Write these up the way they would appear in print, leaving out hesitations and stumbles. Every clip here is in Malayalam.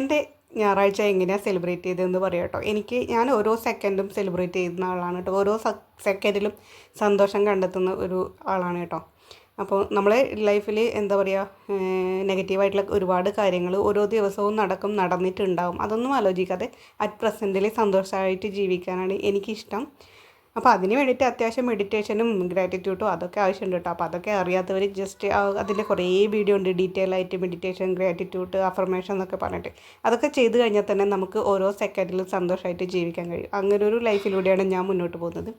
എൻ്റെ ഞായറാഴ്ച എങ്ങനെയാണ് സെലിബ്രേറ്റ് ചെയ്തതെന്ന് പറയാം കേട്ടോ. ഞാൻ ഓരോ സെക്കൻഡും സെലിബ്രേറ്റ് ചെയ്യുന്ന ആളാണ് കേട്ടോ. ഓരോ സെക്കൻഡിലും സന്തോഷം കണ്ടെത്തുന്ന ഒരു ആളാണ് കേട്ടോ. അപ്പോൾ നമ്മളെ ലൈഫിൽ എന്താ പറയുക, നെഗറ്റീവായിട്ടുള്ള ഒരുപാട് കാര്യങ്ങൾ ഓരോ ദിവസവും നടന്നിട്ടുണ്ടാവും. അതൊന്നും ആലോചിക്കാതെ അറ്റ് പ്രസൻറ്റിൽ സന്തോഷമായിട്ട് ജീവിക്കാനാണ് എനിക്കിഷ്ടം. അപ്പോൾ അതിന് വേണ്ടിയിട്ട് അത്യാവശ്യം മെഡിറ്റേഷനും ഗ്രാറ്റിറ്റ്യൂഡും അതൊക്കെ ആവശ്യമുണ്ട് കേട്ടോ. അപ്പോൾ അതൊക്കെ അറിയാത്തവർ ജസ്റ്റ് അതിൻ്റെ കുറേ വീഡിയോ ഉണ്ട്, ഡീറ്റെയിൽ ആയിട്ട് മെഡിറ്റേഷൻ, ഗ്രാറ്റിറ്റ്യൂഡ്, അഫർമേഷൻ എന്നൊക്കെ പറഞ്ഞിട്ട്. അതൊക്കെ ചെയ്ത് കഴിഞ്ഞാൽ തന്നെ നമുക്ക് ഓരോ സെക്കൻഡിലും സന്തോഷമായിട്ട് ജീവിക്കാൻ കഴിയും. അങ്ങനെ ഒരു ലൈഫിലൂടെയാണ് ഞാൻ മുന്നോട്ട് പോകുന്നത്.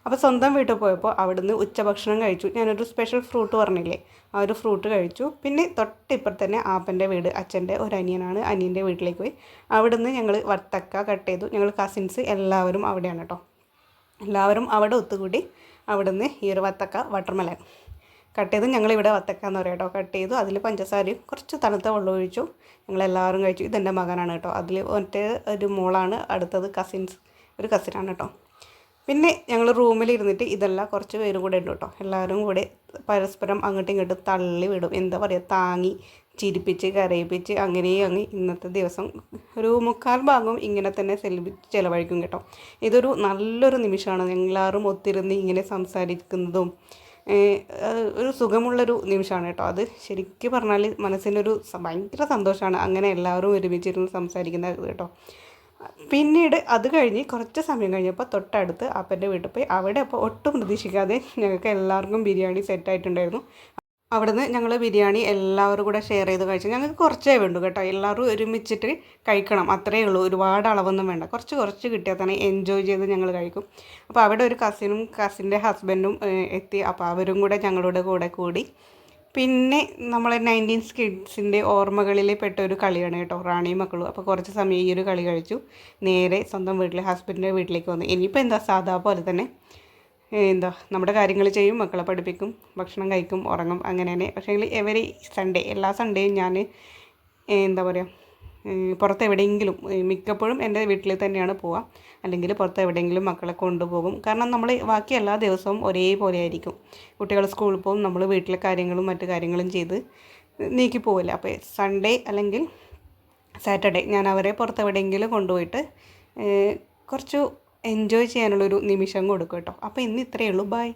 അപ്പോൾ സ്വന്തം വീട്ടിൽ പോയപ്പോൾ അവിടുന്ന് ഉച്ചഭക്ഷണം കഴിച്ചു. ഞാനൊരു സ്പെഷ്യൽ ഫ്രൂട്ട് പറഞ്ഞില്ലേ, ആ ഒരു ഫ്രൂട്ട് കഴിച്ചു. പിന്നെ തൊട്ടിപ്പുറത്ത് തന്നെ ആപ്പൻ്റെ വീട്, അച്ഛൻ്റെ ഒരു അനിയനാണ്, അനിയൻ്റെ വീട്ടിലേക്ക് പോയി. അവിടുന്ന് ഞങ്ങൾ വത്തക്ക കട്ട് ചെയ്തു. ഞങ്ങൾ കസിൻസ് എല്ലാവരും അവിടെയാണ് കേട്ടോ. എല്ലാവരും അവിടെ ഒത്തുകൂടി അവിടുന്ന് ഈ ഒരു വത്തക്ക വാട്ടർമെലൺ കട്ട് ചെയ്ത്, ഞങ്ങളിവിടെ വത്തക്ക എന്ന് പറയാം കേട്ടോ. കട്ട് ചെയ്തു, അതിൽ പഞ്ചസാരയും കുറച്ച് തണുത്ത വെള്ളം ഒഴിച്ചു. ഞങ്ങളെല്ലാവരും കഴിച്ചു. ഇതെൻ്റെ മകനാണ് കേട്ടോ. അതിൽ മറ്റേ ഒരു മോളാണ്, അടുത്തത് ഒരു കസിനാണ് കേട്ടോ. പിന്നെ ഞങ്ങൾ റൂമിലിരുന്നിട്ട് ഇതെല്ലാം കുറച്ച് പേരും കൂടെ ഉണ്ട് കേട്ടോ. എല്ലാവരും കൂടെ പരസ്പരം അങ്ങോട്ടും ഇങ്ങോട്ടും തള്ളി വിടും, എന്താ പറയുക, താങ്ങി ചിരിപ്പിച്ച് കരയിപ്പിച്ച് അങ്ങ് ഇന്നത്തെ ദിവസം ഒരു 3/4 ഭാഗവും ഇങ്ങനെ തന്നെ ചിലവഴിക്കും കേട്ടോ. ഇതൊരു നല്ലൊരു നിമിഷമാണ്. എല്ലാവരും ഒത്തിരുന്ന് ഇങ്ങനെ സംസാരിക്കുന്നതും ഒരു സുഖമുള്ളൊരു നിമിഷമാണ് കേട്ടോ. അത് ശരിക്കും പറഞ്ഞാൽ മനസ്സിനൊരു ഭയങ്കര സന്തോഷമാണ് അങ്ങനെ എല്ലാവരും ഒരുമിച്ചിരുന്ന് സംസാരിക്കുന്നത് കേട്ടോ. പിന്നീട് അത് കഴിഞ്ഞ് കുറച്ച് സമയം കഴിഞ്ഞപ്പോൾ തൊട്ടടുത്ത് അപ്പൻ്റെ വീട്ടിൽ പോയി. അവിടെ അപ്പോൾ ഒട്ടും പ്രതീക്ഷിക്കാതെ ഞങ്ങൾക്ക് എല്ലാവർക്കും ബിരിയാണി സെറ്റായിട്ടുണ്ടായിരുന്നു. അവിടുന്ന് ഞങ്ങൾ ബിരിയാണി എല്ലാവരും കൂടെ ഷെയർ ചെയ്ത് കഴിച്ചു. ഞങ്ങൾക്ക് കുറച്ചേ വേണ്ടൂ കേട്ടോ. എല്ലാവരും ഒരുമിച്ചിട്ട് കഴിക്കണം, അത്രയേ ഉള്ളൂ. ഒരുപാട് അളവൊന്നും വേണ്ട. കുറച്ച് കിട്ടിയാൽ തന്നെ എൻജോയ് ചെയ്ത് ഞങ്ങൾ കഴിക്കും. അപ്പോൾ അവിടെ ഒരു കസിൻ്റെ ഹസ്ബൻഡും എത്തി. അപ്പോൾ അവരും കൂടെ ഞങ്ങളുടെ കൂടെ കൂടി. പിന്നെ നമ്മളെ 90s കിഡ്സിൻ്റെ ഓർമ്മകളിൽ പെട്ട ഒരു കളിയാണ് കേട്ടോ, റാണിയും മക്കളും. അപ്പോൾ കുറച്ച് സമയം ഈ ഒരു കളി കഴിച്ചു. നേരെ സ്വന്തം വീട്ടിൽ ഹസ്ബൻഡിൻ്റെ വീട്ടിലേക്ക് വന്നു. ഇനിയിപ്പോൾ എന്താ, സാധാ പോലെ തന്നെ നമ്മുടെ കാര്യങ്ങൾ ചെയ്യും, മക്കളെ പഠിപ്പിക്കും, ഭക്ഷണം കഴിക്കും, ഉറങ്ങും, അങ്ങനെ തന്നെ. പക്ഷേ എവരി സൺഡേ, എല്ലാ സൺഡേയും ഞാൻ എന്താ പറയുക, പുറത്ത് എവിടെയെങ്കിലും, മിക്കപ്പോഴും എൻ്റെ വീട്ടിൽ തന്നെയാണ് പോവുക. അല്ലെങ്കിൽ പുറത്ത് എവിടെയെങ്കിലും മക്കളെ കൊണ്ടുപോകും. കാരണം നമ്മൾ ബാക്കി എല്ലാ ദിവസവും ഒരേപോലെ ആയിരിക്കും. കുട്ടികൾ സ്കൂളിൽ പോകും, നമ്മൾ വീട്ടിലെ കാര്യങ്ങളും മറ്റു കാര്യങ്ങളും ചെയ്ത് നീക്കി പോവില്ല. അപ്പോൾ സൺഡേ അല്ലെങ്കിൽ സാറ്റർഡേ ഞാൻ അവരെ പുറത്ത് എവിടെയെങ്കിലും കൊണ്ടുപോയിട്ട് കുറച്ച് എൻജോയ് ചെയ്യാനുള്ളൊരു നിമിഷം കൊടുക്കും കേട്ടോ. അപ്പോൾ ഇന്ന് ഇത്രയേ ഉള്ളൂ. ബൈ.